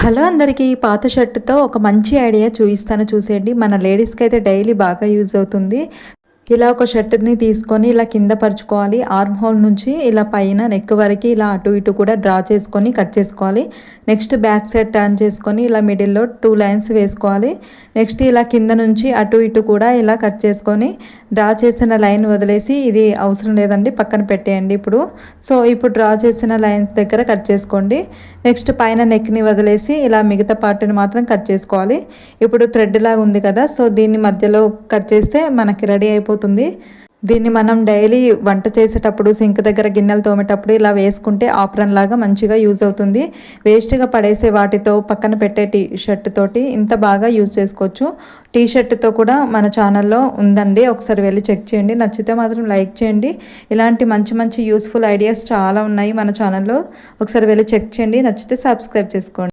Hello అందరికీ పాత షర్ట్‌తో ఒక మంచి ఐడియా చూపిస్తాను చూసేయండి. మన లేడీస్‌కి అయితే డైలీ బాగా యూజ్ అవుతుంది. ఇలా ఒక షర్ట్‌ని తీసుకొని ఇలా కింద పరుచుకోవాలి. ఆర్మ్ హోల్ నుంచి ఇలా పైన నెక్ వరకి ఇలా అటు ఇటు కూడా డ్రా చేసుకొని కట్ చేసుకోవాలి. నెక్స్ట్ బ్యాక్ సైడ్ టర్న్ చేసుకొని ఇలా మిడిల్‌లో 2 లైన్స్ వేసుకోవాలి. నెక్స్ట్ ఇలా కింద నుంచి అటు ఇటు కూడా ఇలా కట్ చేసుకొని డ్రా చేసిన లైన్ వదిలేసి ఇది అవసరం లేదండి, పక్కన పెట్టేయండి ఇప్పుడు. సో ఇప్పుడు డ్రా చేసిన లైన్స్ దగ్గర కట్ చేసుకోండి. నెక్స్ట్ పైన నెక్ని వదిలేసి ఇలా మిగతా పార్ట్ని మాత్రం కట్ చేసుకోవాలి. ఇప్పుడు థ్రెడ్ లాగా ఉంది కదా, సో దీన్ని మధ్యలో కట్ చేస్తే మనకి రెడీ అయిపోతుంది. దీన్ని మనం డైలీ వంట చేసేటప్పుడు సింక్ దగ్గర గిన్నెలు తోమేటప్పుడు ఇలా వేసుకుంటే ఆప్రన్ లాగా మంచిగా యూజ్ అవుతుంది. వేస్ట్గా పడేసే వాటితో పక్కన పెట్టే టీ షర్ట్ తోటి ఇంత బాగా యూజ్ చేసుకోవచ్చు. టీ షర్ట్తో కూడా మన ఛానల్లో ఉందండి, ఒకసారి వెళ్ళి చెక్ చేయండి. నచ్చితే మాత్రం లైక్ చేయండి. ఇలాంటి మంచి మంచి యూస్ఫుల్ ఐడియాస్ చాలా ఉన్నాయి మన ఛానల్లో, ఒకసారి వెళ్ళి చెక్ చేయండి. నచ్చితే సబ్స్క్రైబ్ చేసుకోండి.